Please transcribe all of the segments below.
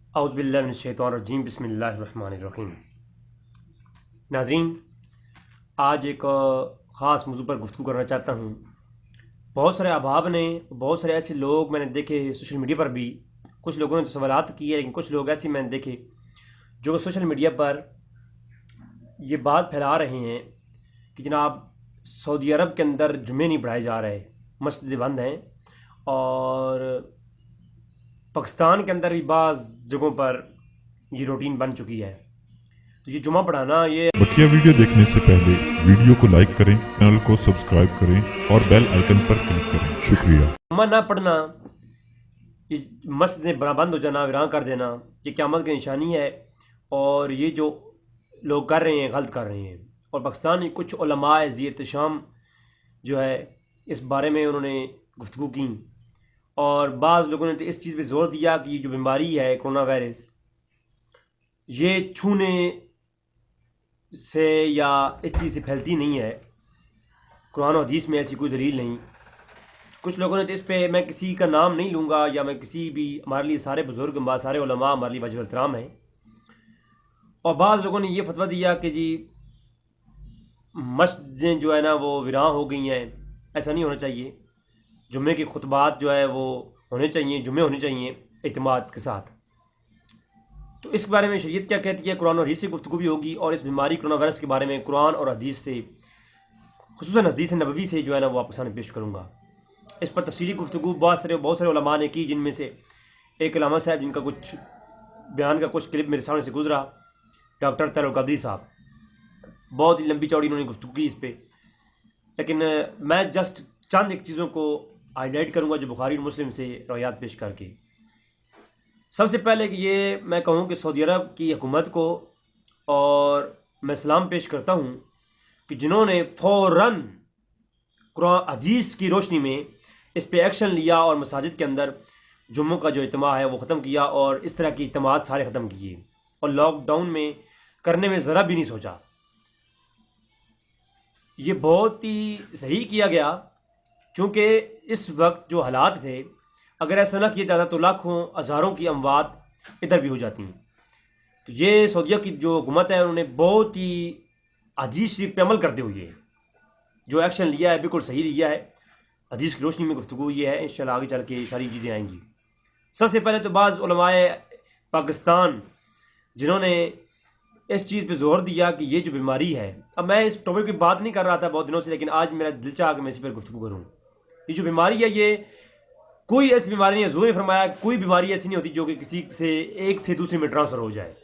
औज़ुबिल्लाहिमिनश्शैतानिर्रजीम बिस्मिल्लाहिर्रहमानिर्रहीम। नाज़रीन, आज एक ख़ास मौजू पर गुफ्तगू करना चाहता हूँ। बहुत सारे अहबाब ने, बहुत सारे ऐसे लोग मैंने देखे सोशल मीडिया पर भी, कुछ लोगों ने तो सवालात किए, लेकिन कुछ लोग ऐसे मैंने देखे जो सोशल मीडिया पर ये बात फैला रहे हैं कि जनाब सऊदी अरब के अंदर जुमे नहीं पढ़ाए जा रहे, मस्जिदें बंद हैं, और पाकिस्तान के अंदर भी बाज़ जगहों पर ये रूटीन बन चुकी है। तो ये जुमा पढ़ाना ये बकिया वीडियो देखने से पहले वीडियो को लाइक करें, चैनल को सब्सक्राइब करें और बेल आइकन पर क्लिक करें। शुक्रिया। जुमा ना पढ़ना, ये मस्जिदें बंद हो जाना, वीरान कर देना, ये क़यामत की निशानी है। और ये जो लोग कर रहे हैं गलत कर रहे हैं। और पाकिस्तान में कुछ उलमाए ज़ियत शाम जो है इस बारे में उन्होंने गुफ्तगू की, और बाज़ लोगों ने तो इस चीज़ पे ज़ोर दिया कि ये जो बीमारी है कोरोना वायरस, ये छूने से या इस चीज़ से फैलती नहीं है। कुरान और हदीस में ऐसी कोई दलील नहीं। कुछ लोगों ने तो इस पे, मैं किसी का नाम नहीं लूँगा या मैं किसी भी, हमारे लिए सारे बुज़ुर्ग सारे उलमा हमारे लिए वाजिब एहतराम हैं। और बाज़ लोगों ने ये फतवा दिया कि जी मस्जिदें जो है ना वो वीरान हो गई हैं, ऐसा नहीं होना चाहिए। जुम्मे के खुतबात जो है वो होने चाहिए, जुम्मे होने चाहिए इत्मीनान के साथ। तो इस बारे में शरीयत क्या कहती है, कुरान और हदीस से गुफ्तगू भी होगी, और इस बीमारी कोरोना वायरस के बारे में कुरान और हदीस से, खुसूसन हदीस नबवी से जो है ना वो आपके सामने पेश करूँगा। इस पर तफसीली गुफ्तगू बहुत सारे उलमा ने की, जिनमें से एक अल्लामा साहब जिनका कुछ बयान का कुछ क्लिप मेरे सामने से गुजरा, डॉक्टर तैयब कादरी साहब, बहुत ही लंबी चौड़ी उन्होंने गुफ्तगू की इस पर। लेकिन मैं जस्ट चंद एक चीज़ों को हाईलाइट करूँगा जो बुखारी और मुस्लिम से रवायात पेश करके। सबसे पहले कि ये मैं कहूँ कि सऊदी अरब की हुकूमत को, और मैं सलाम पेश करता हूँ कि जिन्होंने फ़ौरन कुरान हदीस की रोशनी में इस पे एक्शन लिया और मसाजिद के अंदर जुम्मों का जो इज्तिमा है वो ख़त्म किया, और इस तरह की इज्तिमात सारे ख़त्म किए, और लॉकडाउन में करने में ज़रा भी नहीं सोचा। ये बहुत ही सही किया गया, क्योंकि इस वक्त जो हालात थे, अगर ऐसा ना किया जाता तो लाखों हज़ारों की अमवात इधर भी हो जाती हैं। तो ये सऊदीया की जो हुकूमत है उन्होंने बहुत ही हदीस शरीफ पे अमल करते हुए जो एक्शन लिया है बिल्कुल सही लिया है। हदीस की रोशनी में गुफ्तगू ये है, इंशाल्लाह आगे चल के सारी चीज़ें आएंगी। सबसे पहले तो बाज़ उलमाए पाकिस्तान जिन्होंने इस चीज़ पे जोर दिया कि ये जो बीमारी है, अब मैं इस टॉपिक की बात नहीं कर रहा था बहुत दिनों से, लेकिन आज मेरा दिल चाहा कि मैं इस पर गुफ्तगू करूँ। ये जो बीमारी है, ये कोई ऐसी बीमारी नहीं है, ज़ोर ने फरमाया कोई बीमारी ऐसी नहीं होती जो कि किसी से एक से दूसरे में ट्रांसफ़र हो जाए।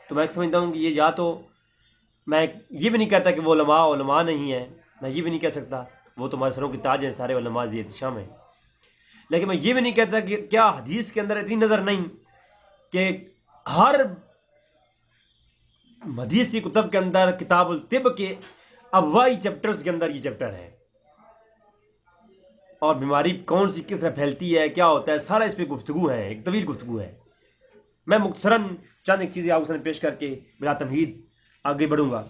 तो मैं समझता हूँ कि ये, या तो मैं ये भी नहीं कहता कि वो उलमा नहीं है, मैं ये भी नहीं कह सकता, वो तो हमारे सरों की ताज हैं, सारे उलमा ज़ियत शाम हैं। लेकिन मैं ये भी नहीं कहता कि क्या हदीस के अंदर इतनी नज़र नहीं कि हर हदीस की कुतब के अंदर किताबुल तिब के अव्वई चैप्टर्स के अंदर ये चैप्टर है, और बीमारी कौन सी किस तरह फैलती है, क्या होता है, सारा इस पर गुफ्तगू है, एक तवील गुफ्तगू है। मैं मुख्तसरन चंद एक चीज़ें आपके सामने पेश करके बिला तमहीद आगे बढ़ूँगा।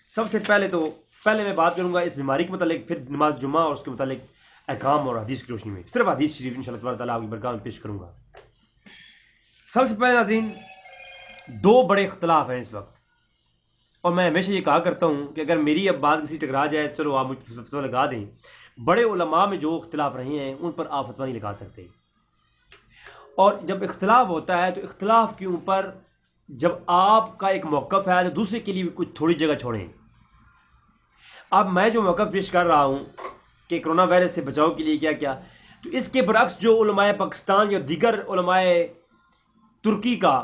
सबसे पहले मैं बात करूँगा इस बीमारी के मतलब, फिर नमाज जुमा और उसके मतलब अहकाम और हदीस की रोशनी में सिर्फ हदीस शरीफ इंशाअल्लाह ताला आपकी बरगाह में पेश करूँगा। सबसे पहले नाज़रीन, दो बड़े इख्तलाफ हैं इस वक्त, और मैं हमेशा ये कहा करता हूँ कि अगर मेरी अब बात किसी टकरा जाए, चलो आप मुझे फतवा लगा दें। बड़े उलमा में जो इख्तलाफ रहे हैं उन पर आप फतवा नहीं लगा सकते, और जब इख्तलाफ होता है तो इख्तलाफ के ऊपर जब आपका एक मौक़िफ़ है तो दूसरे के लिए भी कुछ थोड़ी जगह छोड़ें। अब मैं जो मौक़िफ़ पेश कर रहा हूँ कि कोरोना वायरस से बचाव के लिए क्या क्या, तो इसके बरअक्स जो उलमाए पाकिस्तान या दीगर उलमाए तुर्की का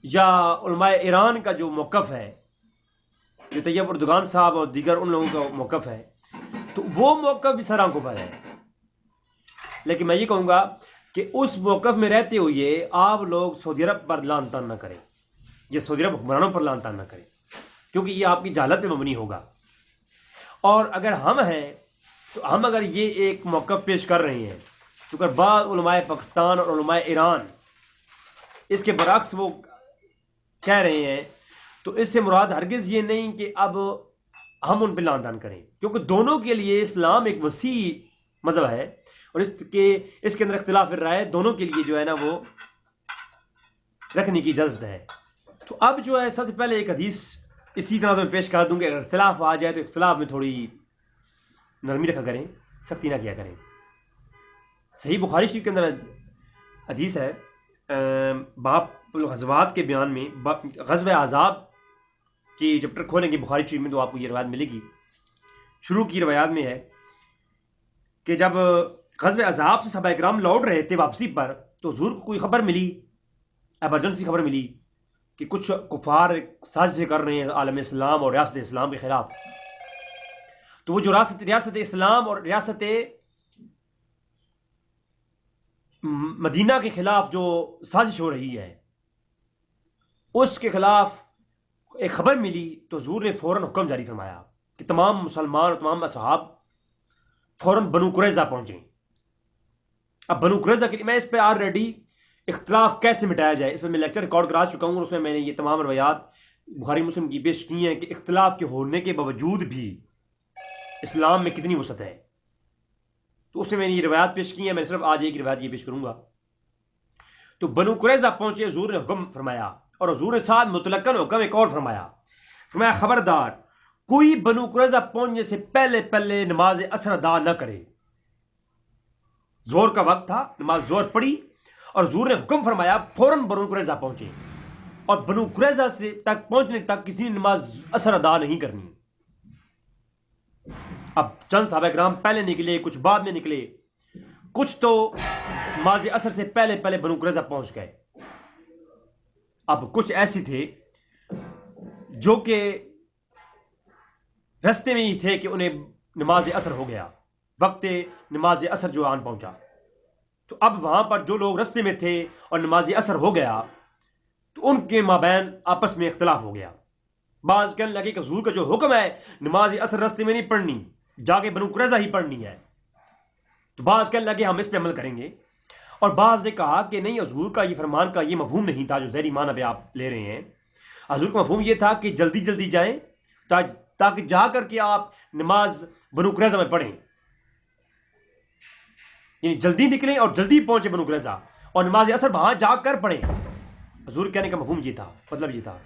या उलमाए ईरान का जो मौक़िफ़ है, जो तैयब उर्दुगान साहब और दीगर उन लोगों का मौक़िफ़ है, तो वो मौक़िफ़ भी सर आंखों पर है। लेकिन मैं ये कहूँगा कि उस मौक़िफ़ में रहते हुए आप लोग सऊदी अरब पर लान तान ना करें, या सऊदी अरब हुक्मरानों पर लान तान ना करें, क्योंकि ये आपकी जहालत पे मबनी होगा। और अगर हम हैं तो हम अगर ये एक मौक़िफ़ पेश कर रहे हैं, तो अगर बाद उलमाए पाकिस्तान और उलमाए ईरान इसके बरअक्स वो कह रहे हैं, तो इससे मुराद हरगिज़ ये नहीं कि अब हम उन पर लान तान करें, क्योंकि दोनों के लिए इस्लाम एक वसी मज़हब है, और इसके अंदर इख्तिलाफ राय दोनों के लिए जो है ना वो रखने की इजाज़त है। तो अब जो है सबसे पहले एक हदीस इसी तरह मैं पेश कर दूँ कि अगर इख्तिलाफ आ जाए तो इख्तिलाफ में थोड़ी नरमी रखा करें, सख्ती ना किया करें। सही बुखारी शरीफ के अंदर हदीस है, बाप गज़वात के बयान में ग़ज़वे अहज़ाब की चैप्टर खोलेंगे बुखारी शरीफ में तो आपको ये रवायत मिलेगी। शुरू की रवायात में है कि जब ग़ज़वे अहज़ाब से सहाबा किराम लौट रहे थे वापसी पर, तो हुज़ूर को कोई खबर मिली, एमरजेंसी खबर मिली कि कुछ कुफार साजिशें कर रहे हैं आलम इस्लाम और रियासत इस्लाम के ख़िलाफ़। तो वो जो रियासत इस्लाम और रियासत मदीना के ख़िलाफ़ जो साजिश हो रही है उसके ख़िलाफ़ एक ख़बर मिली, तो हुज़ूर ने फ़ौरन हुक्म जारी फरमाया कि तमाम मुसलमान और तमाम असहाब फ़ौरन बनु कुरैज़ा पहुँचें। अब बनु कुरैज़ा के लिए मैं इस पर ऑलरेडी इख्तिलाफ कैसे मिटाया जाए इस पर मैं लेक्चर रिकॉर्ड करा चुका हूँ और उसमें मैंने ये तमाम रवायात बुखारी मुस्लिम की पेश की हैं कि इख्तिलाफ के होने के बावजूद भी इस्लाम में कितनी वसअत है। तो उसमें मैंने ये रवायात पेश की हैं, मैं सिर्फ आज एक रवायत ये पेश करूँगा। तो बनु कुरैज़ा पहुँचे, हुज़ूर ने हुक्म फरमाया और हुज़ूर ने साथ मुतलक्कन हुक्म एक और फरमाया खबरदार कोई बनु कुरैज़ा पहुँचने से पहले पहले नमाज असर अदा न करे। जोर का वक्त था, नमाज जोर पड़ी और हुज़ूर ने हुक्म फरमाया फ़ौरन बनु कुरैज़ा पहुँचे और बनु कुरैज़ा से तक पहुँचने तक किसी ने नमाज असर अदा नहीं करनी। अब चंद सहाबा किराम पहले निकले, कुछ बाद में निकले, कुछ तो नमाज असर से पहले पहले बनु कुरैज़ा पहुँच गए। अब कुछ ऐसे थे जो कि रास्ते में ही थे कि उन्हें नमाज असर हो गया, वक्त नमाज असर जो आन पहुंचा। तो अब वहां पर जो लोग रास्ते में थे और नमाज असर हो गया तो उनके माबैन आपस में इख्तिलाफ हो गया। बाज़ कहने लगे कि हुज़ूर का जो हुक्म है नमाज असर रास्ते में नहीं पढ़नी, जाके बनु कुरैज़ा ही पढ़नी है। तो बाज़ कहने लगे हम इस पर अमल करेंगे और बाज़ ने कहा कि नहीं, हुज़ूर का ये फरमान का ये मफ़हूम नहीं था जो ज़हरी माना पे आप ले रहे हैं। हुज़ूर का मफ़हूम ये था कि जल्दी जल्दी जाएं ताकि जा करके आप नमाज बनु कुरैज़ा में पढ़ें, यानी जल्दी निकलें और जल्दी पहुंचे बनु कुरैज़ा और नमाज असर वहां जाकर पढ़ें। हुज़ूर कहने का मफ़हूम ये था, मतलब ये था।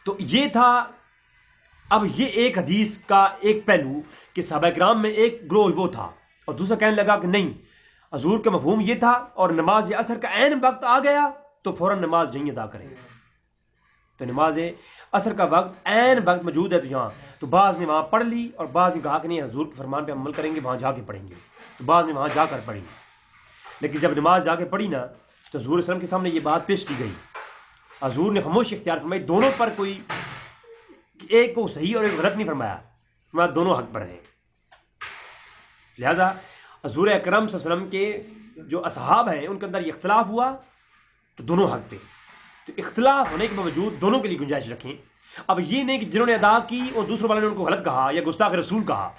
तो ये था। अब ये एक हदीस का एक पहलू कि सहाबा किराम में एक ग्रोह वो था और दूसरा कहने लगा कि नहीं, हुज़ूर का मफ़हूम ये था और नमाज असर का ऐन वक्त आ गया तो फ़ौरन नमाज नहीं अदा करें। तो नमाज असर का वक्त ऐन वक्त मौजूद है तो यहाँ, तो बाज़ ने वहाँ पढ़ ली और बाज़ ने कहा कि नहीं, हुज़ूर के फरमान पे अमल करेंगे, वहाँ जाके पढ़ेंगे। तो बाज़ ने वहाँ जाकर पढ़ी, लेकिन जब नमाज जाके पढ़ी ना तो हुज़ूर सल्लल्लाहु अलैहि वसल्लम के सामने ये बात पेश की गई। हुज़ूर ने खामोशी इख्तियार फरमाई, दोनों पर कोई एक को सही और एक गलत नहीं फरमाया, दोनों हक पर हैं। लिहाजा हुज़ूर अकरम सल्लल्लाहु अलैहि वसल्लम के जो असहाब हैं उनके अंदर ये इख्तिलाफ हुआ तो दोनों हक पे। तो इख्तिलाफ होने के बावजूद दोनों के लिए गुंजाइश रखें। अब ये नहीं कि जिन्होंने अदा की और दूसरे वाले ने उनको गलत कहा या गुस्ताख रसूल कहा।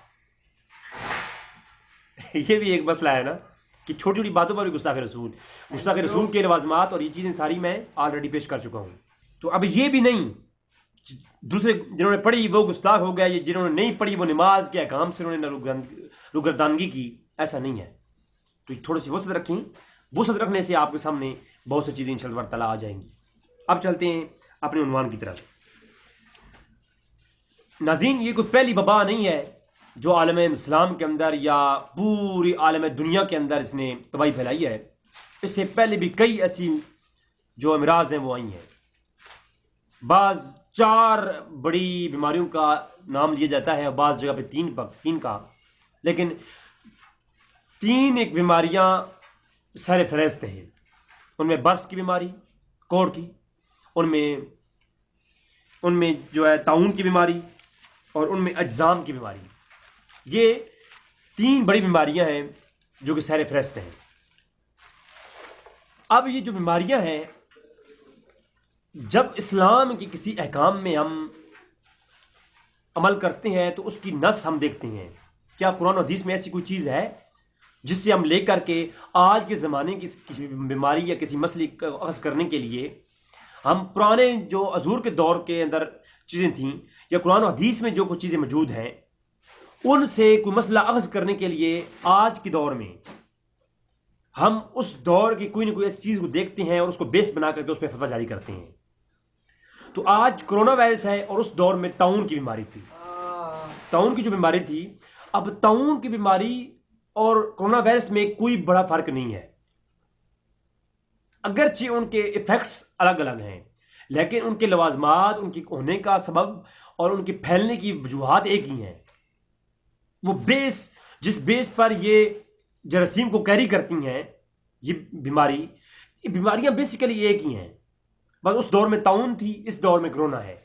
ये भी एक मसला है ना कि छोटी छोटी बातों पर भी गुस्ताख रसूल के लवाज़मात और ये चीज़ें सारी मैं ऑलरेडी पेश कर चुका हूँ। तो अब ये भी नहीं दूसरे जिन्होंने पढ़ी वो गुस्ताख हो गया, ये जिन्होंने नहीं पढ़ी वो नमाज के अहकाम से उन्होंने रुगर्दानगी की, ऐसा नहीं है। तो थोड़ी सी वसत रखें, वसत रखने से आपके सामने बहुत सी चीज़ें इंशाअल्लाह ताला आ जाएंगी। अब चलते हैं अपने उन्वान की तरफ। नाज़रीन, ये कोई पहली वबा नहीं है जो आलम इस्लाम के अंदर या पूरी आलम दुनिया के अंदर इसने तबाही फैलाई है। इससे पहले भी कई ऐसी जो अमराज हैं वो आई हैं। बाज़ 4 बड़ी बीमारियों का नाम लिया जाता है, बाज़ जगह पे 3 का, लेकिन 3 एक बीमारियां सर फहरिस्त हैं। उनमें बर्स की बीमारी, कोढ़ की, उनमें जो है ताउन की बीमारी और उनमें अज्जाम की बीमारी। ये 3 बड़ी बीमारियां हैं जो कि सर फहरिस्त हैं। अब ये जो बीमारियां हैं, जब इस्लाम के किसी अहकाम में हम अमल करते हैं तो उसकी नस हम देखते हैं। क्या कुरान और हदीस में ऐसी कोई चीज़ है जिससे हम लेकर के आज के ज़माने की किसी बीमारी या किसी मसले का अख़ज़ करने के लिए हम पुराने जो हुज़ूर के दौर के अंदर चीज़ें थीं या कुरान और हदीस में जो कुछ चीज़ें मौजूद हैं उनसे कोई मसला अख़ज़ करने के लिए आज के दौर में हम उस दौर की कोई ना कोई ऐसी चीज़ को देखते हैं और उसको बेस बना करके उस पर फतवा जारी करते हैं। तो आज कोरोना वायरस है और उस दौर में ताउन की बीमारी थी। ताउन की जो बीमारी थी, अब ताउन की बीमारी और कोरोना वायरस में कोई बड़ा फर्क नहीं है, अगरचे उनके इफेक्ट्स अलग अलग हैं, लेकिन उनके लवाजमात, उनकी होने का सबब और उनके फैलने की वजूहात एक ही हैं। वो बेस, जिस बेस पर ये जरासीम को कैरी करती हैं, ये बीमारियां बेसिकली एक ही हैं, बस उस दौर में ताउन थी, इस दौर में कोरोना है।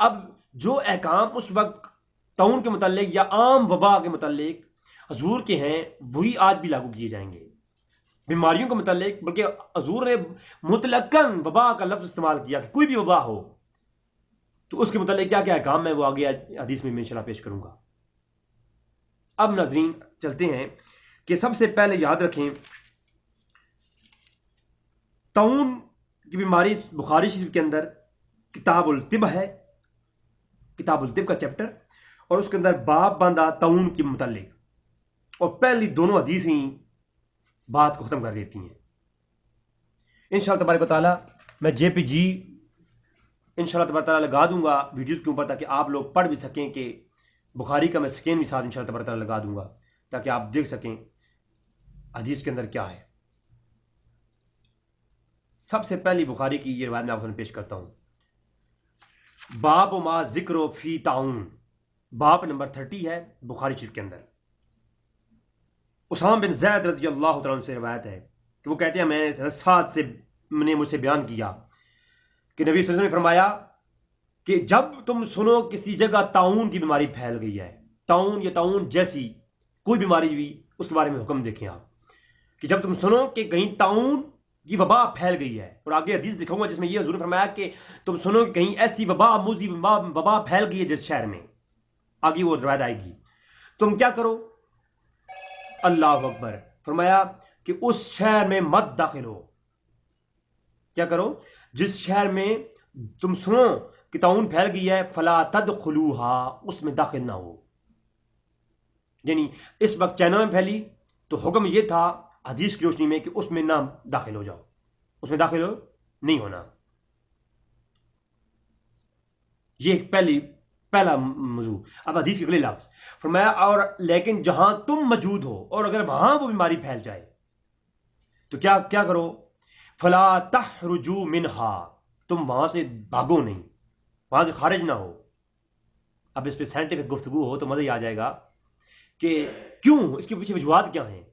अब जो अहकाम उस वक्त ताउन के मुतालिक या आम वबा के मुतालिक हजूर के हैं, वही आज भी लागू किए जाएंगे बीमारियों के मुतालिक। बल्कि हजूर ने मुतलकन वबा का लफ्ज़ इस्तेमाल किया कि कोई भी वबा हो तो उसके मुतालिक क्या क्या अहकाम है वो आगे हदीस में मैं इंशाल्लाह पेश करूंगा। अब नाज़रीन चलते हैं कि सबसे पहले याद रखें, ताउन की बीमारी बुखारी शरीफ के अंदर किताबुल तिब है, किताबुल तिब का चैप्टर, और उसके अंदर बाब बांधा ताउन के मुतालिक, और पहली दोनों हदीस ही बात को ख़त्म कर देती हैं। इंशाअल्लाह तबारक व तआला मैं JPG इंशाअल्लाह तबारक व तआला लगा दूंगा वीडियोज़ के ऊपर, ताकि आप लोग पढ़ भी सकें कि बुखारी का मैं स्कैन भी साथ इंशाअल्लाह तबारक व तआला लगा दूंगा, ताकि आप देख सकें हदीस के अंदर क्या है। सबसे पहली बुखारी की ये रिवायत मैं आपको पेश करता हूँ। बाब मा जिक्र फी ताउन, बाब नंबर 30 है बुखारी शरीफ के अंदर। उसामा बिन ज़ैद रज़ी अल्लाह तआला अन्हु से रिवायत है कि वो कहते हैं, मैंने साथ से मैंने मुझसे बयान किया कि नबी सल्लल्लाहु अलैहि वसल्लम ने फरमाया कि जब तुम सुनो किसी जगह ताउन की बीमारी फैल गई है, ताउन या ताउन जैसी कोई बीमारी भी, उसके बारे में हुक्म देखें आप कि जब तुम सुनो कि कहीं ताउन की वबा फैल गई है, और आगे हदीस दिखाऊंगा जिसमें यह हुजूर ने फरमाया कि तुम सुनो कि कहीं ऐसी वबा, मुजी वबा फैल गई है जिस शहर में, आगे वो रिवायत आएगी, तुम क्या करो, अल्लाह अकबर, फरमाया कि उस शहर में मत दाखिल हो। क्या करो, जिस शहर में तुम सुनो कि ताउन फैल गई है, फला तदखुलूहा, उसमें दाखिल ना हो। यानी इस वक्त चाइना में फैली तो हुक्म यह था हदीस की रोशनी में कि उसमें ना दाखिल हो जाओ, उसमें दाखिल हो नहीं होना। यह पहला मौजू। अब हदीस के अगले लफ्ज़ फरमाया, और लेकिन जहां तुम मौजूद हो और अगर वहां वो बीमारी फैल जाए तो क्या क्या करो, फला तहरुजू मिनहा, तुम वहां से भागो नहीं, वहां से खारिज ना हो। अब इस पर साइंटिफिक गुफ्तगू हो तो मज़ा ही आ जाएगा कि क्यों, इसके पीछे वजूहात क्या हैं।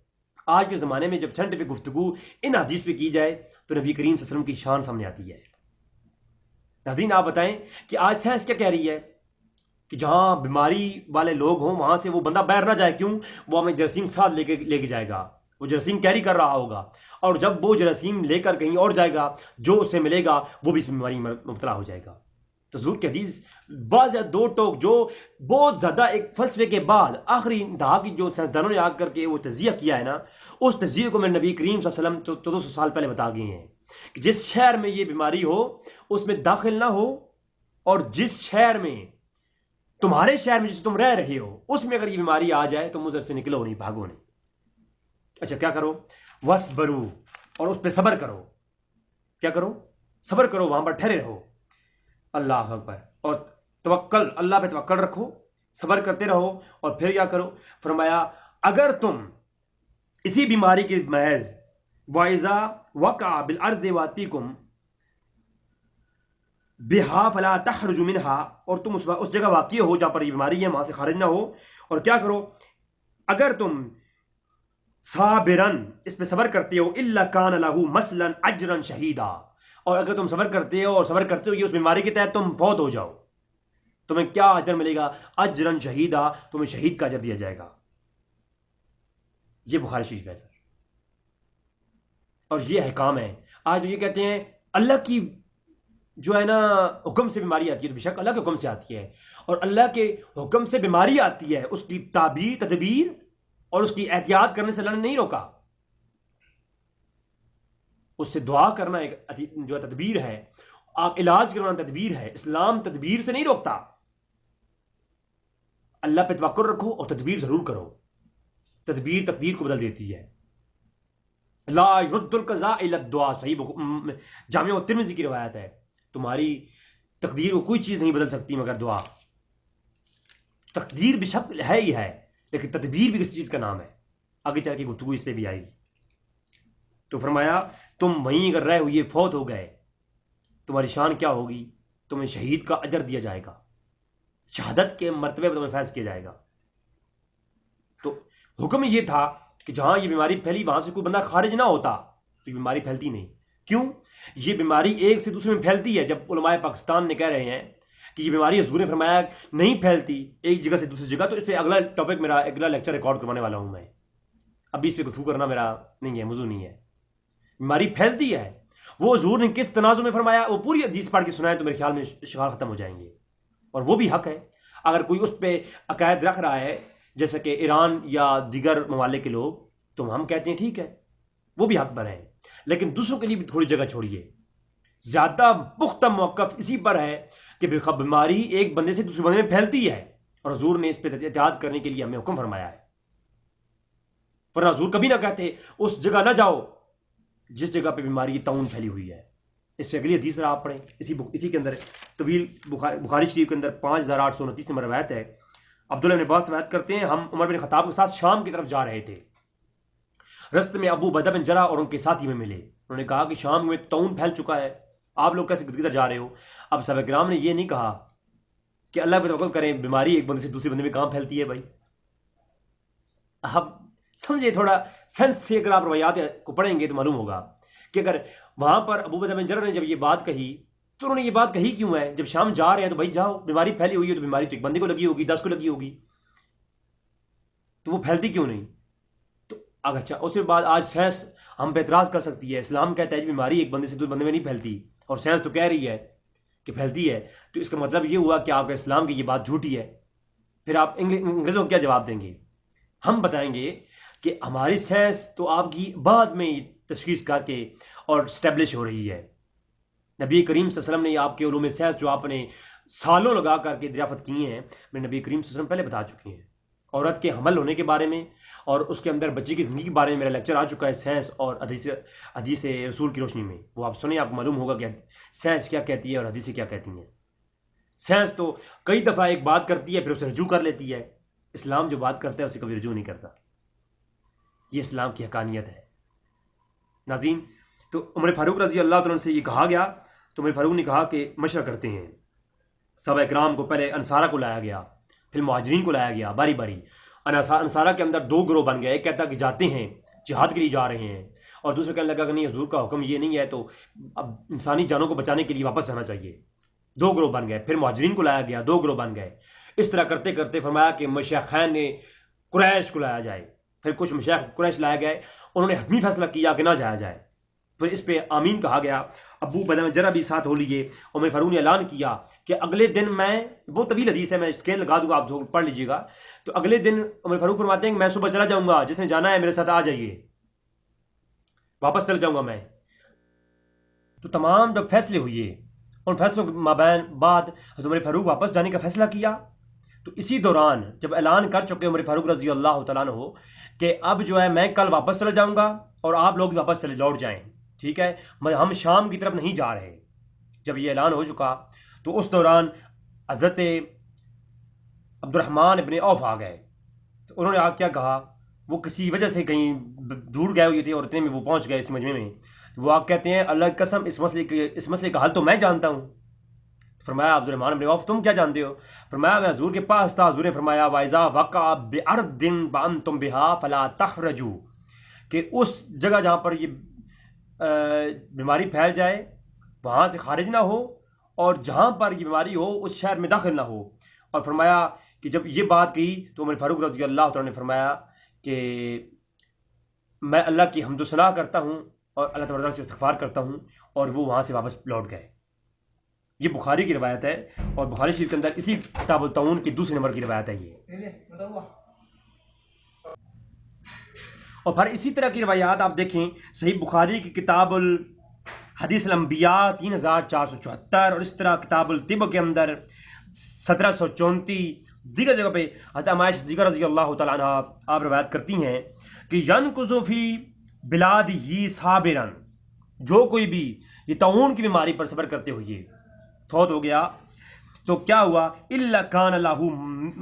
आज के ज़माने में जब साइंटिफिक गुफ्तगू इन हदीस पे की जाए तो नबी करीम सल्लल्लाहु अलैहि वसल्लम की शान सामने आती है। नाज़रीन आप बताएं कि आज साइंस क्या कह रही है कि जहां बीमारी वाले लोग हों वहां से वो बंदा बाहर ना जाए। क्यों, वो हमें जरासीम साथ लेके जाएगा, वो जरासीम कैरी कर रहा होगा, और जब वो जरासीम लेकर कहीं और जाएगा, जो उससे मिलेगा वो भी इस बीमारी में मुब्तला हो जाएगा। तो हुजूर की हदीस बाज़ दो टोक जो बहुत ज़्यादा एक फलसफे के बाद आखिरी इंतहा की जो साइंसदानों ने आकर के वो तजिया किया है ना, उस तजिए को मेरे नबी करीम सल्लल्लाहु अलैहि वसल्लम 1400 साल पहले बता गए हैं कि जिस शहर में ये बीमारी हो उसमें दाखिल ना हो, और जिस शहर में तुम्हारे शहर में जिस तुम रह रहे हो उसमें अगर ये बीमारी आ जाए तो मुझे से निकलो नहीं, भागो नहीं। अच्छा क्या करो, वसबरू, और उस पर सब्र करो। क्या करो, सब्र करो, वहां पर ठहरे रहो। अल्लाह अकबर, और तवक्कल, अल्लाह पे तवक्कल रखो, सब्र करते रहो। और फिर क्या करो, फरमाया अगर तुम इसी बीमारी के महज वाइजा वका बिल अर्ज़ वातीकुम बिहा फला तखरुजु मिनहा, और तुम उस जगह वाक़ई हो जहां पर ये बीमारी है, वहां से खारिज ना हो। और क्या करो, अगर तुम साबिरन, इस पे सब्र करते हो, इल्ला कान लहू मसलन अजरन शहीदा, और अगर तुम सब्र करते हो और सब्र करते हो कि उस बीमारी के तहत तुम फौत हो जाओ, तुम्हें क्या अजर मिलेगा, अजरन शहीदा, तुम्हें शहीद का अजर दिया जाएगा। ये बुखारी शरीफ है सर, और ये अहकाम है। आज ये कहते हैं अल्लाह की जो है ना हुक्म से बीमारी आती है, तो बेशक अल्लाह के हुक्म से आती है, और अल्लाह के हुक्म से बीमारी आती है, उसकी ताबीर तदबीर और उसकी एहतियात करने से अल्लाह ने नहीं रोका। उससे दुआ करना एक जो तदबीर है, आप इलाज करवाना तदबीर है। इस्लाम तदबीर से नहीं रोकता। अल्लाह पे तवक्कुल रखो और तदबीर जरूर करो, तदबीर तकदीर को बदल देती है। ला युद्दुल क़ज़ा इल्ला दुआ, सही जामिया तिर्मिज़ी की रिवायत है। तुम्हारी तकदीर को कोई चीज़ नहीं बदल सकती मगर दुआ। तकदीर बेशक है ही है, लेकिन तदबीर भी किसी चीज़ का नाम है। आगे चल के गुफ्तगू इस पर भी आएगी। तो फरमाया तुम वहीं अगर रह हुए फौत हो गए, तुम्हारी शान क्या होगी? तुम्हें शहीद का अजर दिया जाएगा, शहादत के मर्तबे पर तुम्हें फैज़ किया जाएगा। तो हुक्म ये था कि जहाँ ये बीमारी फैली वहाँ से कोई बंदा खारिज ना होता, तो ये बीमारी फैलती नहीं। क्यों? ये बीमारी एक से दूसरे में फैलती है। जब उलमाए पाकिस्तान ने कह रहे हैं कि ये बीमारी हुजूर ने फरमाया नहीं फैलती एक जगह से दूसरी जगह, तो इस पर अगला टॉपिक मेरा अगला लेक्चर रिकॉर्ड करवाने वाला हूँ मैं। अभी इस पर गुफ्तगू करना मेरा नहीं है, मौजू नहीं है। बीमारी फैलती है, वो हुजूर ने किस तनाज़ुम में फरमाया, वो पूरी हदीस पढ़ के सुनाए तो मेरे ख्याल में शिकार ख़त्म हो जाएंगे। और वो भी हक है। अगर कोई उस पर अकायद रख रहा है जैसे कि ईरान या दीगर ममालिक के लोग, तो हम कहते हैं ठीक है, वो भी हक पर है, लेकिन दूसरों के लिए भी थोड़ी जगह छोड़िए। ज़्यादा पुख्ता मौक़िफ़ इसी पर है कि बीमारी एक बंदे से दूसरे बंदे में फैलती है, और हुजूर ने इस पर एहतियात करने के लिए हमें हुक्म फरमाया है। वरना हुजूर कभी ना कहते उस जगह ना जाओ जिस जगह पे बीमारी ताउन फैली हुई है। इससे अगली हदीस आप पढ़ें, इसी के अंदर तवील बुखारी शरीफ के अंदर 5829 नंबर रवायत है। अब्दुल्लाह इब्न अब्बास रवायत करते हैं, हम उमर बिन खत्ताब के साथ शाम की तरफ जा रहे थे। रस्ते में अबू बदा बिन जरा और उनके साथी में मिले। उन्होंने कहा कि शाम में ताउन फैल चुका है, आप लोग कैसे गिदगिदा जा रहे हो? अब सहाबा किराम ने यह नहीं कहा कि अल्लाह पर तवक्कुल करें, बीमारी एक बंदे से दूसरे बंदे में कहाँ फैलती है भाई। अब समझे, थोड़ा सेंस से अगर आप रवायात को पढ़ेंगे तो मालूम होगा कि अगर वहाँ पर अबू बदा बिन जरा ने जब ये बात कही, तो उन्होंने ये बात कही क्यों है? जब शाम जा रहे हैं तो भाई जाओ, बीमारी फैली हुई है तो बीमारी तो एक बंदे को लगी होगी, 10 को लगी होगी, तो वो फैलती क्यों नहीं? तो अच्छा, उसके बाद आज साइंस हम पे एतराज़ कर सकती है। इस्लाम कहता है कि बीमारी एक बंदे से दूसरे बंदे में नहीं फैलती, और साइंस तो कह रही है कि फैलती है। तो इसका मतलब ये हुआ कि आपका इस्लाम की ये बात झूठी है। फिर आप अंग्रेज़ों को क्या जवाब देंगे? हम बताएंगे कि हमारी साइंस तो आपकी बाद में तशख़ीस करके और स्टैब्लिश हो रही है। नबी करीम सल्लल्लाहु अलैहि वसल्लम ने आपके उलूम साइंस जो आपने सालों लगा करके दरियाफ़त किए हैं, मैं नबी करीम सल्लल्लाहु अलैहि वसल्लम पहले बता चुके हैं। औरत के हमल होने के बारे में और उसके अंदर बच्चे की ज़िंदगी के बारे में मेरा लेक्चर आ चुका है, साइंस और हदीस रसूल की रोशनी में। वो आप सुने, आपको मालूम होगा कि साइंस क्या कहती है और हदीसें क्या कहती हैं। साइंस तो कई दफ़ा एक बात करती है फिर उसे रजू कर लेती है। इस्लाम जो बात करता है उसे कभी रजू नहीं करता। ये इस्लाम की हकानियत है। नाज़रीन, तो उमर फ़ारूक रज़ी अल्लाह तआला से ये कहा गया, तो उमर फ़ारूक ने कहा कि मशवरा करते हैं। सहाबा इकराम को पहले अंसारा को लाया गया, फिर मुहाजिरीन को लाया गया बारी बारी। अंसारा के अंदर 2 गिरोह बन गए। एक कहता कि जाते हैं, जिहाद के लिए जा रहे हैं, और दूसरा कहने लगा कि नहीं, हुजूर का हुक्म ये नहीं है, तो अब इंसानी जानों को बचाने के लिए वापस जाना चाहिए। 2 गिरोह बन गए। फिर मुहाजिरीन को लाया गया, 2 गिरोह बन गए। इस तरह करते करते फरमाया कि मशाइख़ैन ने कुरैश को लाया जाए। फिर कुछ मशाइख़ कुरैश लाए गए, उन्होंने हतमी फैसला किया कि ना जाया जाए। फिर इस पे आमीन कहा गया। अबू बदा जरा भी साथ हो लिए। उमर फ़ारूक ने ऐलान किया कि अगले दिन मैं, बहुत तवील हदीस है, मैं स्केल लगा दूंगा, आप पढ़ लीजिएगा। तो अगले दिन उमर फ़ारूक फरमाते हैं कि मैं सुबह चला जाऊंगा, जिसने जाना है मेरे साथ आ जाइए, वापस चल जाऊंगा मैं। तो तमाम जब फैसले हुए, उन फैसलों के माबैन बाद उमर फ़ारूक वापस जाने का फैसला किया। तो इसी दौरान जब ऐलान कर चुके उमर फ़ारूक रज़ी अल्लाह तआला अन्हु कि अब जो है मैं कल वापस चला जाऊंगा और आप लोग भी वापस चले लौट जाएं, ठीक है, हम शाम की तरफ नहीं जा रहे। जब ये ऐलान हो चुका तो उस दौरान हज़रत अब्दुर्रहमान इब्न औफ आ गए। तो उन्होंने आग क्या कहा, वो किसी वजह से कहीं दूर गए हुए थे और इतने में वो पहुंच गए इस मजमे में। वो आग कहते हैं अल्लाह की कसम, इस मसले का हल तो मैं जानता हूँ। फरमाया अब्दुर्रहमान इब्न औफ तुम क्या जानते हो? फरमाया मैं हजूर के पास था। हजूर ने फरमाया वाइज़ा वक़ा बिअर्दिन तुम बिहा फला तखरजू, कि उस जगह जहाँ पर ये बीमारी फैल जाए वहाँ से खारिज ना हो, और जहाँ पर ये बीमारी हो उस शहर में दाखिल ना हो। और फरमाया कि जब ये बात कही तो उमर फ़ारूक रज़ी अल्लाह तआला ने फरमाया कि मैं अल्लाह की हम्दुसना करता हूँ और अल्लाह तआला से इस्तिग़फ़ार करता हूँ, और वो वहाँ से वापस लौट गए। ये बुखारी की रवायत है, और बुखारी शरीफ के अंदर इसी किताबुल तऊन की दूसरे नंबर की रवायत है ये। और फिर इसी तरह की रवायात आप देखें सही बुखारी की किताबुल हदीस अंबिया 3474, और इस तरह किताबुल तिब के अंदर 1734, दीगर जगह पे हज़रत आयशा सिद्दीक़ा रज़ी अल्लाह तआला अन्हा आप रवायत करती हैं कि यनकुज़ु फ़ी बिलाद ही साबिरन, जो कोई भी ये ताउन की बीमारी पर सब्र करते हुए फौत हो गया तो क्या हुआ, इल्ला कान लहू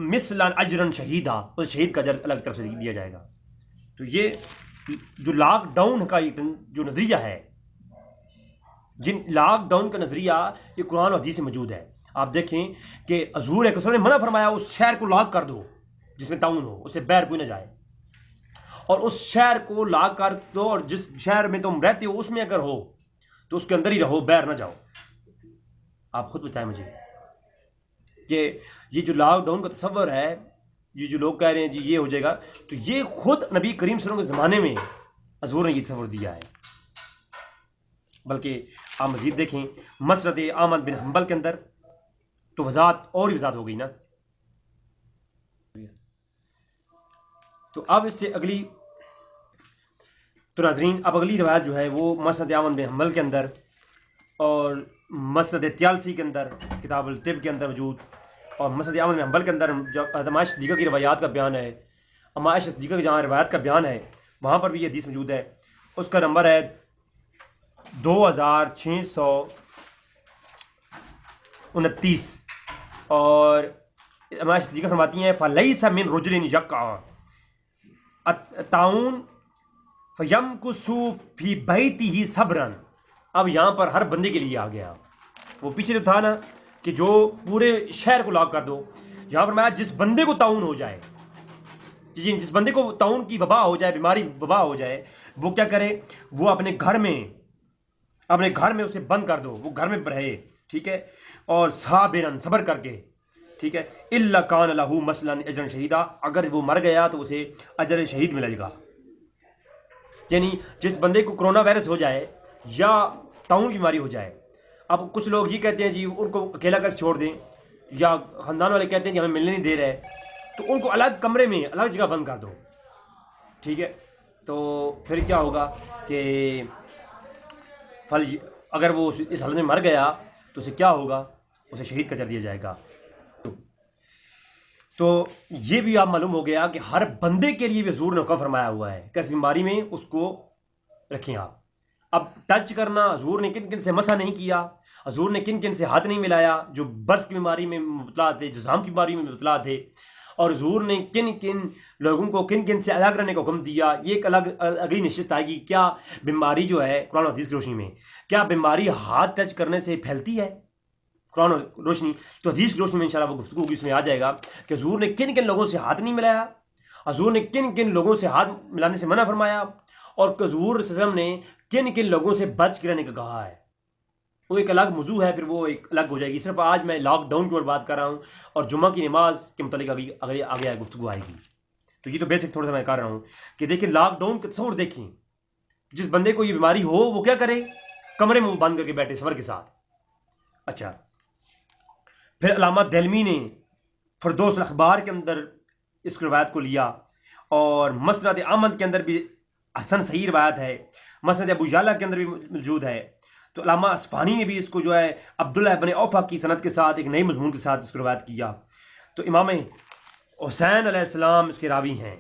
मिसलन अजरन शहीदा, उस शहीद का अजर अलग तरफ से दिया जाएगा। तो ये जो लॉकडाउन का जो नज़रिया है, जिन लॉकडाउन का नज़रिया ये कुरान और हदीस में मौजूद है। आप देखें कि हज़ूर एक ने मना फरमाया उस शहर को लॉक कर दो जिसमें ताउन हो, उससे बैर कोई ना जाए, और उस शहर को लॉक कर दो, और जिस शहर में तुम रहते हो उसमें अगर हो तो उसके अंदर ही रहो, बैर ना जाओ। आप खुद बताएं मुझे कि ये जो लॉकडाउन का तस्वर है, ये जो लोग कह रहे हैं जी ये हो जाएगा, तो ये खुद नबी करीम सल्लल्लाहु अलैहि वसल्लम के ज़माने में हज़ूर ने ये तस्वर दिया है। बल्कि आप मज़ीद देखें मसरद अहमद बिन हम्बल के अंदर तो वज़ाहत और भी वज़ाहत हो गई ना। तो अब इससे अगली तो नाज़रीन अब अगली रवायत जो है वो मसरद अहमद बिन हम्बल के अंदर और मसरद त्यालसी के अंदर किताबुल तिब के अंदर मौजूद, और मसरद अहमद बिन हम्बल के अंदर जब अम्मा आयशा सिद्दीक़ा की रवायात का बयान है, अम्मा आयशा सिद्दीक़ा की जहाँ रवायत का बयान है वहाँ पर भी ये हदीस मौजूद है। उसका नंबर है 2629, और अम्मा आयशा सिद्दीक़ा फरमाती हैं फलैसा मिन रुजुलिन यक़अ ताउन फयमकुसु फी बैतिही सब्रन। अब यहाँ पर हर बंदे के लिए आ गया, वो पीछे जो था ना कि जो पूरे शहर को लॉक कर दो, यहाँ पर मैं जिस बंदे को ताउन हो जाए, जिस बंदे को ताउन की वबा हो जाए, बीमारी वबा हो जाए, वो क्या करे, वो अपने घर में उसे बंद कर दो, वो घर में रहे, ठीक है, और साबिरन सब्र करके, ठीक है, इल्ला कान लहू मसलन अजरन शहीदा, अगर वो मर गया तो उसे अजर शहीद मिलेगा। यानी जिस बंदे को कोरोना वायरस हो जाए या ताउन की बीमारी हो जाए, अब कुछ लोग ये कहते हैं जी उनको अकेला कर छोड़ दें, या ख़ानदान वाले कहते हैं कि हमें मिलने नहीं दे रहे, तो उनको अलग कमरे में अलग जगह बंद कर दो, ठीक है। तो फिर क्या होगा कि अगर वो इस हालत में मर गया तो उसे क्या होगा, उसे शहीद कर दिया जाएगा। तो ये भी आप मालूम हो गया कि हर बंदे के लिए भी हुजूर ने हुक्म फरमाया हुआ है कि इस बीमारी में उसको रखें आप। अब टच करना हुजूर ने किन किन से मसा नहीं किया, हुजूर ने किन किन से हाथ नहीं मिलाया जो बर्स की बीमारी में मुबतला थे, जुज़ाम की बीमारी में मुबतला थे, और हुजूर ने किन किन लोगों को किन किन से अलग रहने का हुक्म दिया। ये एक अलग अगली नशिस्त आएगी, क्या बीमारी जो है कुरान और हदीस की रोशनी में, क्या बीमारी हाथ टच करने से फैलती है कुरान और रोशनी, तो हदीस की रोशनी में इंशाल्लाह वो गुफ्तगू इसमें आ जाएगा कि हुजूर ने किन किन लोगों से हाथ नहीं मिलाया, हुजूर ने किन किन लोगों से हाथ मिलाने से मना फरमाया, और हुजूर सल्लल्लाहु अलैहि वसल्लम ने किन किन लोगों से बच के रहने का कहा है। वो एक अलग मौजू है, फिर वो एक अलग हो जाएगी। सिर्फ आज मैं लॉकडाउन की ओर बात कर रहा हूँ और जुम्मा की नमाज के मुतालिक अगर आगे गुफ्तगू आएगी। तो ये तो बेसिक थोड़ा सा मैं कर रहा हूँ कि देखिए लॉकडाउन का तस्वीर देखें, जिस बंदे को ये बीमारी हो वो क्या करे, कमरे में बंद करके बैठे सब्र के साथ। अच्छा, फिर अल्लामा दहलवी ने फरदौस अखबार के अंदर इस रवायत को लिया, और मसनद अहमद के अंदर भी हसन सही रवायत है, मसनद अबू याला के अंदर भी मौजूद है। तो अल्लामा अस्फानी ने भी इसको जो है अब्दुल्लाह इब्न औफा की सनद के साथ एक नई मजमून के साथ इसको रवायत किया। तो इमाम हुसैन अलैहिस्सलाम इसके रावी हैं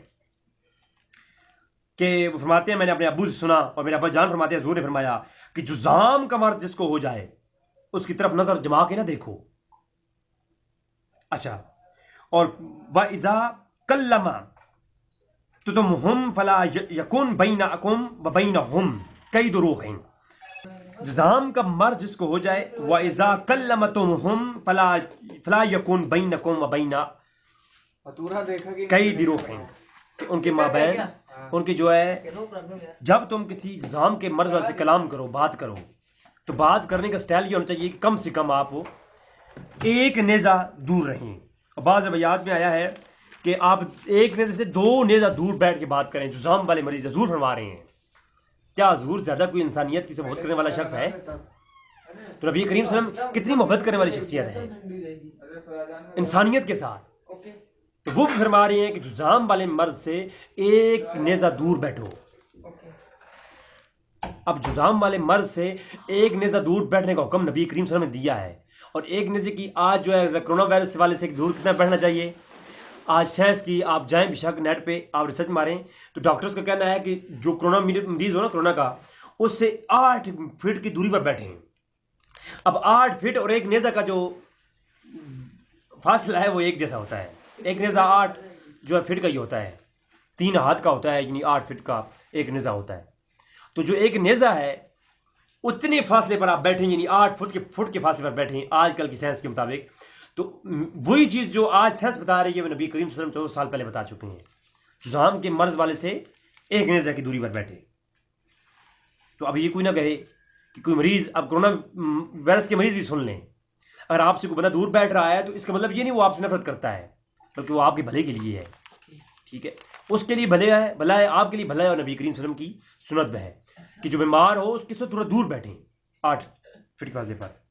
कि वो फरमाते हैं मैंने अपने अबू से सुना, और मेरे अब्बा जान फरमाते हैं हुजूर ने फरमाया कि जुज़ाम का मर्द जिसको हो जाए उसकी तरफ नजर जमा के ना देखो। अच्छा, और वइज़ा कल्लमा तो तुम हम फला यकुन बैनकुम व बैनहुम कैद रूहिन, जुज़ाम का मर्द जिसको हो जाए, वइज़ा कल्लमतुम फला यकुन बैनकुम व बैना कैद रूहिन, कि उनके माबैन उनके जो है जब तुम किसी जुज़ाम के मर्ज वाले से कलाम करो, बात करो, तो बात करने का स्टाइल ये होना चाहिए कि कम से कम आप एक नेज़ा दूर रहें। और बाद रवायात में आया है कि आप एक नेज़े से 2 नेज़ा दूर बैठ के बात करें। जुज़ाम वाले मरीज हजूर फरमा रहे हैं, क्या हजूर ज़्यादा कोई इंसानियत की से मोहब्बत करने वाला शख्स है? तो नबी करीम सल्लल्लाहु अलैहि वसल्लम कितनी मोहब्बत करने वाली शख्सियत है इंसानियत के साथ। तो वो भी फरमा रहे हैं कि जुज़ाम वाले मर्ज से एक नेज़ा दूर बैठो। अब जुज़ाम वाले मर्ज से एक नेज़ा दूर बैठने का हुक्म नबी करीम सल्लल्लाहु अलैहि वसल्लम ने दिया है। और एक नेज़े की आज जो है कोरोना वायरस वाले से दूर कितना बैठना चाहिए, आज साइंस की आप जाएं बेशक नेट पे आप रिसर्च मारें तो डॉक्टर्स का कहना है कि जो कोरोना मरीज हो ना कोरोना का, उससे 8 फीट की दूरी पर बैठे हैं। अब 8 फीट और एक नेज़ा का जो फासला है वो एक जैसा होता है। एक नेज़ा 8 जो है फीट का ही होता है, 3 हाथ का होता है, यानी 8 फीट का एक नेज़ा होता है। तो जो एक नेज़ा है उतने फासले पर आप बैठे, यानी 8 फुट के फासले पर बैठे आजकल की साइंस के मुताबिक। तो वही चीज़ जो आज साइंस बता रही है वो नबी करीम सल्लल्लाहु अलैहि वसल्लम 14 साल पहले बता चुके हैं। जुज़ाम के मर्ज वाले से एक नेज़ा की दूरी पर बैठे। तो अब ये कोई ना कहे कि कोई मरीज़, अब कोरोना वायरस के मरीज़ भी सुन लें, अगर आपसे कोई बंदा दूर बैठ रहा है तो इसका मतलब ये नहीं वो आपसे नफरत करता है, बल्कि वो आपके भले के लिए है। ठीक है, उसके लिए भले है, भला है, आपके लिए भला है। और नबी करीम सल्लल्लाहु अलैहि वसल्लम की सुन्नत है कि जो बीमार हो उसके से थोड़ा दूर बैठें 8 फीट के फासले पर।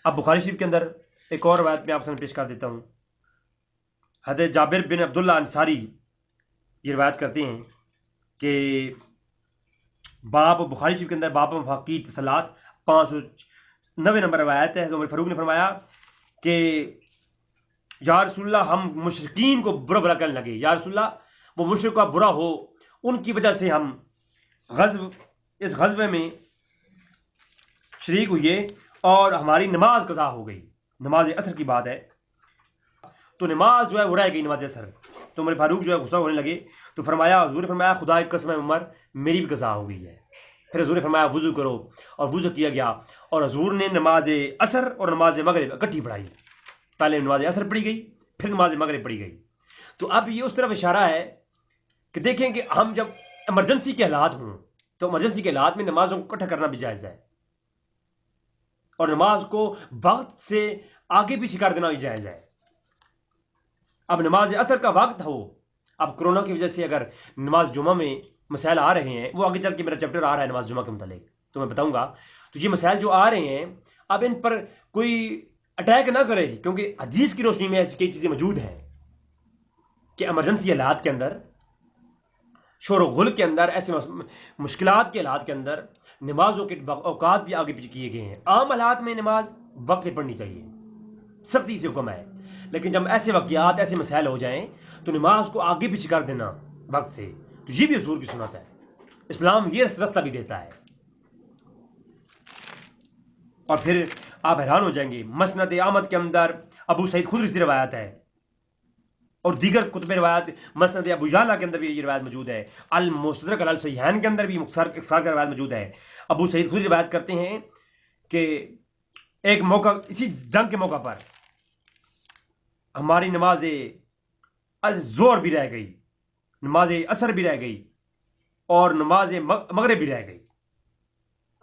अब बुखारी शरीफ के अंदर एक और रवायत में आपके सामने पेश कर देता हूँ। हज़रत जाबिर बिन अब्दुल्ला अंसारी ये रवायत करते हैं कि बाप बुखारी शरीफ के अंदर बाप मफाकी तसलात 590 नंबर रवायत है। तो उमर फारूक ने फरमाया कि या रसूलल्लाह, हम मुशरिकीन को बुरा भला करने लगे। या रसूलल्लाह, वो मुशरिक का बुरा हो, उनकी वजह से हम इस गज़वे में शरीक हुए और हमारी नमाज कज़ा हो गई। नमाज असर की बात है, तो नमाज जो है वो रह गई, नमाज असर। तो उमर फारूक जो है गुस्सा होने लगे। तो फरमाया, हुजूर ने फरमाया, खुदा की कसम है उमर, मेरी भी कज़ा हो गई है। फिर हुजूर ने फरमाया वुज़ू करो, और वुज़ू किया गया। और हुजूर ने नमाज असर और नमाज मगरिब इकट्ठी पढ़ाई। पहले नमाज असर पढ़ी गई, फिर नमाज मगरिब पढ़ी गई। तो अब ये उस तरफ इशारा है कि देखें कि हम जब इमरजेंसी के हालात हों तो इमरजेंसी के हालात में नमाजों को इकट्ठा करना भी जायज़ है, और नमाज को वक्त से आगे पीछे कर देना भी जायज़ है। अब नमाज असर का वक्त हो, अब कोरोना की वजह से अगर नमाज जुमा में मसाइल आ रहे हैं, वो आगे चल के मेरा चैप्टर आ रहा है नमाज जुमा के मुतालिक, तो मैं बताऊंगा। तो ये मसाइल जो आ रहे हैं, अब इन पर कोई अटैक ना करे, क्योंकि हदीस की रोशनी में ऐसी कई चीज़ें मौजूद हैं कि इमरजेंसी हालात के अंदर, शोर गुल के अंदर, ऐसे मुश्किलात के हालात के अंदर नमाजों के औकात भी आगे पीछे किए गए हैं। आम हालात में नमाज वक्त पे पढ़नी चाहिए, सख्ती से हुक्म है। लेकिन जब ऐसे वाक़यात, ऐसे मसाइल हो जाएं तो नमाज को आगे पीछे कर देना वक्त से, तो ये भी हुजूर की सुन्नत है। इस्लाम ये रास्ता भी देता है। और फिर आप हैरान हो जाएंगे, मसनद अहमद के अंदर अबू सईद खुदरी से रवायत है, और दीगर कुतुब रवायत, मसनद अबू याला के अंदर भी ये रवायत मौजूद है। अल मुस्तदरक अल सहीहैन के अंदर भी मुख्तसर का रवायत मौजूद है। अबू सईद खुदरी रवायत करते हैं कि एक मौका, इसी जंग के मौका पर हमारी नमाज ज़ोहर भी रह गई, नमाज असर भी रह गई, और नमाज मगरिब भी रह गई।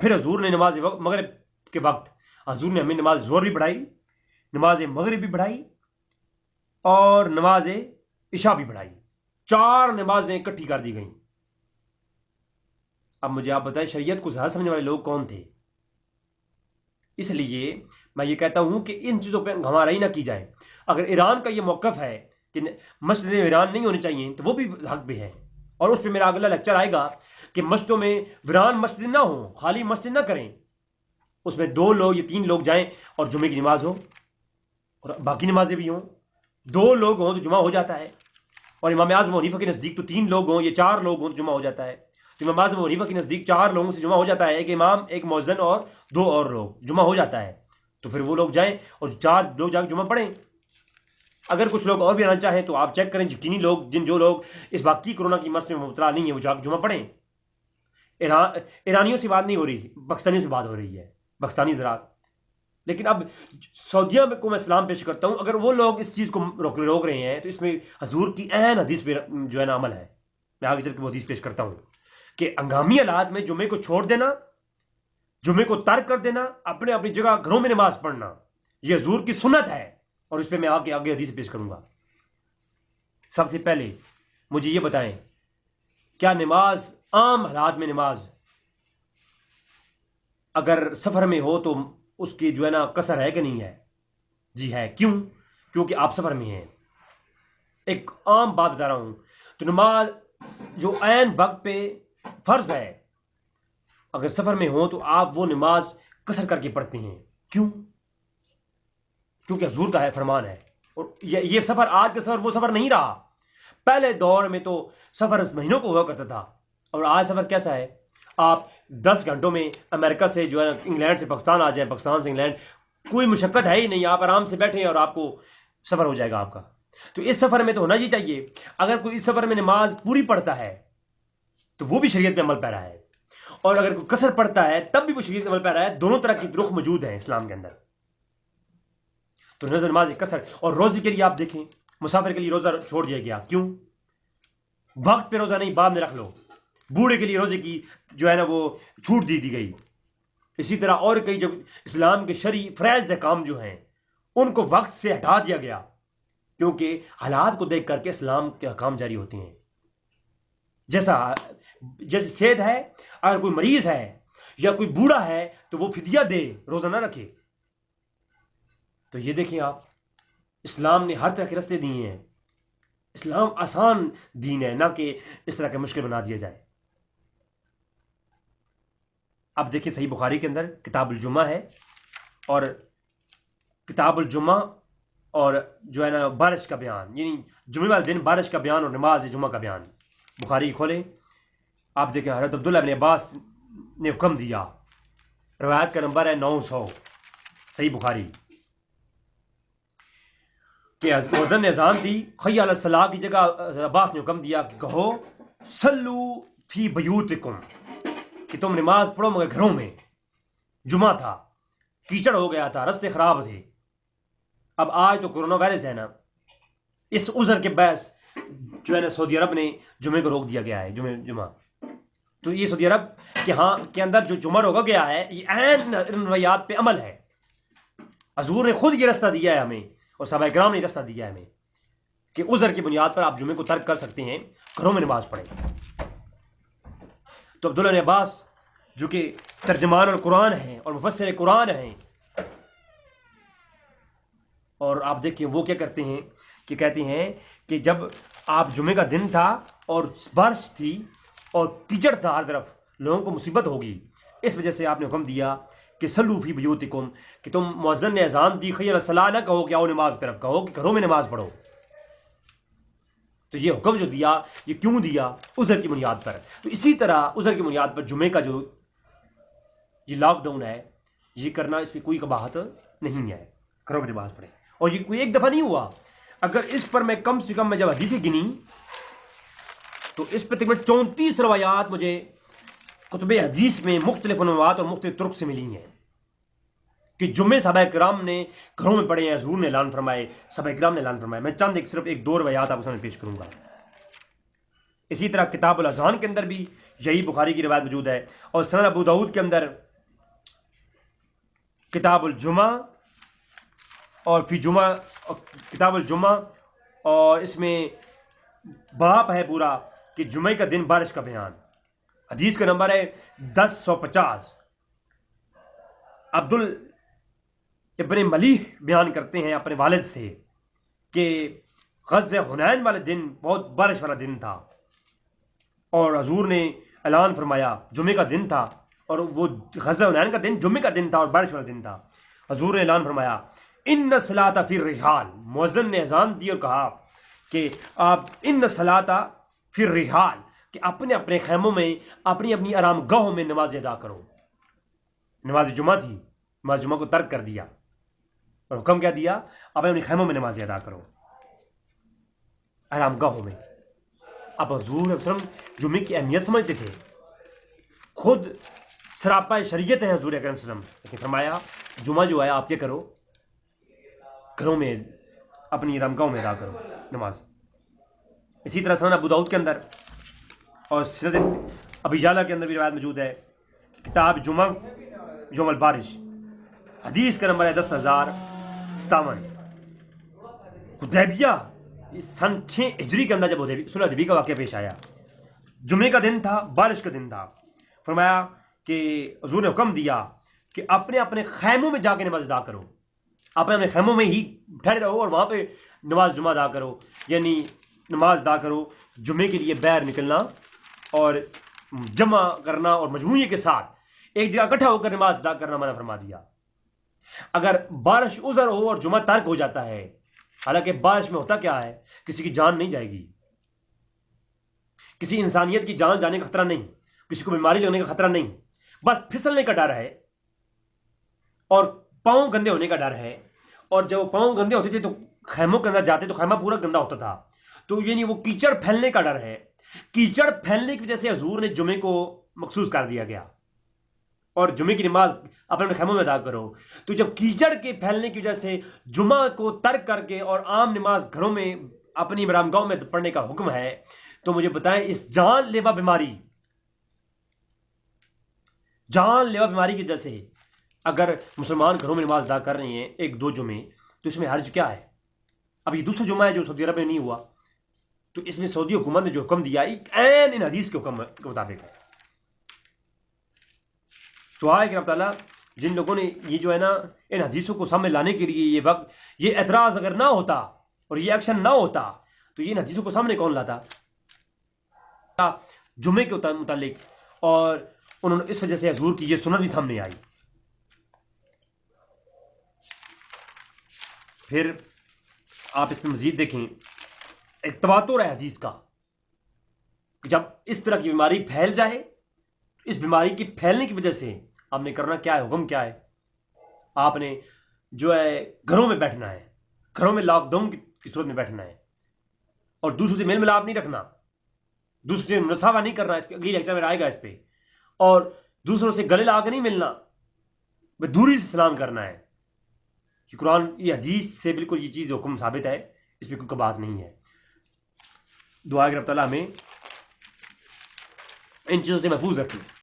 फिर हजूर ने नमाज मगरिब के वक्त हजूर ने हमें नमाज ज़ोहर भी पढ़ाई, नमाज मगरिब भी पढ़ाई, और नमाज इशा भी पढ़ाई। 4 नमाजें इकट्ठी कर दी गई। अब मुझे आप बताएं, शरीयत को ज़्यादा समझने वाले लोग कौन थे? इसलिए मैं ये कहता हूं कि इन चीज़ों पर घमाराई ना की जाए। अगर ईरान का ये मौक़िफ़ है कि मस्जिद वीरान नहीं होनी चाहिए, तो वो भी हक पे है, और उस पर मेरा अगला लेक्चर आएगा कि मस्जिदों में वीरान मस्जिद ना हो, खाली मस्जिद ना करें, उसमें 2 लोग या 3 लोग जाएं और जुमे की नमाज हो और बाकी नमाजें भी हों। 2 लोग हों तो जुमा हो जाता है, और इमाम आज़म हनीफा के नज़दीक तो 3 लोग हों या 4 लोग हों तो जुमा हो जाता है। तो इमाम आज़म हनीफा के नज़दीक 4 लोगों से जुमा हो जाता है, एक इमाम, एक मौज़िन और 2 और लोग, जुमा हो जाता है। तो फिर वो लोग जाएं और 4 लोग जाकर जुमा पढ़ें। अगर कुछ लोग और भी आना चाहें तो आप चेक करें, यकीनी लोग, जो लोग इस वाकई कोरोना की मर्ज में मुबतला नहीं है, वो जाकर जुमा पढ़ें। ईरानियों से बात नहीं हो रही, पाकिस्तानियों से बात हो रही है, पाकिस्तानी ज़रात। लेकिन अब सऊदिया को मैं सलाम पेश करता हूँ, अगर वो लोग इस चीज़ को रोक रहे हैं तो इसमें हजूर की ऐन हदीस पे जो है ना अमल है। मैं आगे चल के वो हदीस पेश करता हूँ कि हंगामी हालात में जुमे को छोड़ देना, जुमे को तर्क कर देना, अपने अपनी जगह घरों में नमाज पढ़ना, ये हजूर की सुन्नत है। और इस पर मैं आगे हदीस पेश करूँगा। सबसे पहले मुझे ये बताएं, क्या नमाज, आम हालात में नमाज अगर सफ़र में हो तो उसकी जो है ना कसर है कि नहीं है? जी है। क्यों? क्योंकि आप सफ़र में हैं। एक आम बात बता रहा हूँ। तो नमाज जो ऐन वक्त पे फ़र्ज है, अगर सफ़र में हो तो आप वो नमाज कसर करके पढ़ते हैं। क्यों? क्योंकि हजूर का है, फरमान है, और ये सफ़र आज का सफ़र वो सफ़र नहीं रहा। पहले दौर में तो सफ़र महीनों को हुआ करता था, और आज सफ़र कैसा है, आप 10 घंटों में अमेरिका से जो है इंग्लैंड से पाकिस्तान आ जाए, पाकिस्तान से इंग्लैंड, कोई मुशक्क़त है ही नहीं, आप आराम से बैठें और आपको सफ़र हो जाएगा आपका। तो इस सफ़र में तो होना ही चाहिए। अगर कोई इस सफ़र में नमाज पूरी पढ़ता है तो वो भी शरीयत में अमल पैरा है, और अगर कोई कसर पढ़ता है तब भी वो शरीयत में अमल पैरा है। दोनों तरह की रुख मौजूद है इस्लाम के अंदर। तो नजर नमाज कसर और रोज़े के लिए आप देखें, मुसाफिर के लिए रोज़ा छोड़ दिया गया, क्यों? वक्त पे रोज़ा नहीं, बाद में रख लो। बूढ़े के लिए रोज़े की जो है ना वो छूट दी गई। इसी तरह और कई जो इस्लाम के शरी फ़रज़ काम जो हैं उनको वक्त से हटा दिया गया, क्योंकि हालात को देख करके इस्लाम के अहकाम जारी होते हैं। जैसे सेहत है, अगर कोई मरीज है या कोई बूढ़ा है तो वो फिदिया दे, रोज़ा ना रखे। तो ये देखें आप, इस्लाम ने हर तरह के रास्ते दिए हैं। इस्लाम आसान दीन है, ना कि इस तरह के मुश्किल बना दिया जाए। अब देखिए सही बुखारी के अंदर किताबुल जुमा है, और किताबुल जुमा और जो है ना बारिश का बयान, यानी जुमे वाले दिन बारिश का बयान और नमाज जुमा का बयान। बुखारी खोलें, आप देखें हज़रत अब्दुल्लाह इब्न अब्बास ने हुक्म दिया, रवायत का नंबर है 900, सही बुखारी, कि मुअज़्ज़िन ने अज़ान दी, हय्य अला सलाह की जगह अब्बास ने हुक्म दिया कि कहो सल्लू फी बयूतिकुम, कि तुम नमाज पढ़ो मगर घरों में। जुमा था, कीचड़ हो गया था, रास्ते ख़राब थे। अब आज तो कोरोना वायरस है ना, इस उज़र के बहस जो है ना सऊदी अरब ने जुमे को रोक दिया गया है, जुमा। तो ये सऊदी अरब के अंदर जो जुमा रोका गया है, ये ऐन रवायात पे अमल है। हजूर ने खुद ये रास्ता दिया है हमें, और सहाबा किराम ने रास्ता दिया है हमें, कि उज़र की बुनियाद पर आप जुमे को तर्क कर सकते हैं, घरों में नमाज पढ़ें। तो अब्दुल्लाह इब्न अब्बास जो कि तर्जमान और कुरान हैं और मुफस्सिर कुरान हैं, और आप देखिए वो क्या करते हैं कि कहते हैं कि जब आप जुमे का दिन था और बारिश थी और कीचड़ था हर तरफ, लोगों को मुसीबत होगी, इस वजह से आपने हुक्म दिया कि सल्लू फी बुयूतिकुम, कि तुम मुअज़्ज़िन ने अज़ान दी, खैर सलाह ना कहो कि आओ नमाज की तरफ, कहो कि घरों में नमाज पढ़ो। तो ये हुक्म जो दिया, ये क्यों दिया? उज़र की बुनियाद पर। तो इसी तरह उज़र की बुनियाद पर जुमे का जो ये लॉकडाउन है, ये करना, इस पर कोई कबाहत नहीं है, घरों में नमाज पढ़े। और ये कोई एक दफ़ा नहीं हुआ। अगर इस पर मैं कम से कम मैं जब हदीसें गिनी तो इस पर तकरीबन 34 रवायात मुझे कुतुब हदीस में मुख्तलिफ अनुवात और मुख्तलिफ तुर्क से मिली हैं कि जुम्मे सहाबा किराम ने घरों में पढ़े हैं, हुजूर ने ऐलान फरमाए, सहाबा किराम ने ऐलान फरमाया। मैं चंद सिर्फ एक दो रवायात आपके सामने पेश करूंगा। इसी तरह किताबुल अज़ान के अंदर भी यही बुखारी की रिवायत मौजूद है, और सुनन अबू दाऊद के अंदर किताबुल जुमा और फी जुमा, किताबुल जुमा, और इसमें बाप है पूरा कि जुमे का दिन बारिश का बयान। हदीस का नंबर है 1050। अब्दुल इब्न मलीह बयान करते हैं अपने वालिद से कि ग़ज़वे हुनैन वाले दिन बहुत बारिश वाला दिन था, और हजूर ने ऐलान फरमाया, जुमे का दिन था, और वो ग़ज़वे हुनैन का दिन जुमे का दिन था और बारिश वाला दिन था। हजूर ने ऐलान फरमाया, इन्न सलाता फिर रिहाल, मुअज़्ज़िन ने अज़ान दी और कहा कि आप इन्न सलाता फिर रिहाल, कि अपने अपने खैमों में, अपनी अपनी आराम गाहों में नमाज अदा करो। नमाज जुमा थी, नमाज जुमा को तर्क कर दिया, और हुक्म क्या दिया? अपने अपने खैमों में नमाज अदा करो, आराम गाहों में। अब हुजूर सल्लल्लाहु अलैहि वसल्लम जुमे की अहमियत समझते थे, खुद सरापा शरीयत है हुजूर अकरम सल्लल्लाहु अलैहि वसल्लम, लेकिन फरमाया जुमा जो है आप क्या करो, घरों में अपनी आरामगाहों में अदा करो नमाज। इसी तरह सुनन अबू दाऊद के अंदर और सनद अबी जाला के अंदर भी रिवायत मौजूद है, किताब जुमा यौमुल बारिश, हदीस का नंबर है 10,057। हुदैबिया सन 6 हिजरी के अंदर जब सुलह हुदैबिया का वाक़या पेश आया, जुमे का दिन था, बारिश का दिन था, फरमाया कि हुजूर ने हुक्म दिया कि अपने अपने खैमों में जाके नमाज अदा करो, अपने अपने खैमों में ही ठहरे रहो और वहाँ पे नमाज जुमा अदा करो, यानी नमाज अदा करो। जुमे के लिए बाहर निकलना और जमा करना और मजमूई के साथ एक जगह इकट्ठा होकर नमाज अदा करना मना फरमा दिया। अगर बारिश उज़र हो और जुमा तर्क हो जाता है हालांकि बारिश में होता क्या है, किसी की जान नहीं जाएगी, किसी इंसानियत की जान जाने का खतरा नहीं, किसी को बीमारी लगने का खतरा नहीं, बस फिसलने का डर है और पांव गंदे होने का डर है। और जब पांव गंदे होते थे तो खैमों के अंदर जाते तो खैमा पूरा गंदा होता था। तो ये नहीं, वो कीचड़ फैलने का डर है। कीचड़ फैलने की वजह से हजूर ने जुमे को मखसूस कर दिया गया और जुमे की नमाज अपने अपने खैमों में अदा करो। तो जब कीचड़ के फैलने की वजह से जुमा को तर्क करके और आम नमाज घरों में अपनी इमामगाहों में पढ़ने का हुक्म है, तो मुझे बताएं, इस जानलेवा बीमारी की वजह से अगर मुसलमान घरों में नमाज अदा कर रहे हैं एक दो जुमे, तो इसमें हर्ज क्या है? अब ये दूसरा जुमा है जो सऊदी अरब में नहीं हुआ, तो इसमें सऊदी हुकूमत ने जो हुक्म दिया ऐन इन हदीस के हुक्म के मुताबिक है। तो आए कि अल्लाह ताला जिन लोगों ने ये जो है ना इन हदीसों को सामने लाने के लिए ये एतराज़ अगर ना होता और ये एक्शन ना होता, तो ये इन हदीसों को सामने कौन लाता जुमे के मुतालिक? और उन्होंने इस वजह से हजूर की ये सुन्नत भी सामने आई। फिर आप इसमें मजीद देखें, एक तवातुर है हदीस का कि जब इस तरह की बीमारी फैल जाए, इस बीमारी की फैलने की वजह से आपने करना क्या है, हुक्म क्या है? आपने जो है घरों में बैठना है, घरों में लॉकडाउन की सूरत में बैठना है और दूसरों से मेल मिलाप नहीं रखना, दूसरों से मुसाफा नहीं करना। इसके अगली लेक्चर में आएगा इस पे। और दूसरों से गले लाकर नहीं मिलना, दूरी से सलाम करना है। कि कुरान ये हदीस से बिल्कुल ये चीज़ हुक्म साबित है, इस पर कोई बात नहीं है। दुआ कि रब ताला हमें इन चीज़ों से महफूज रखें।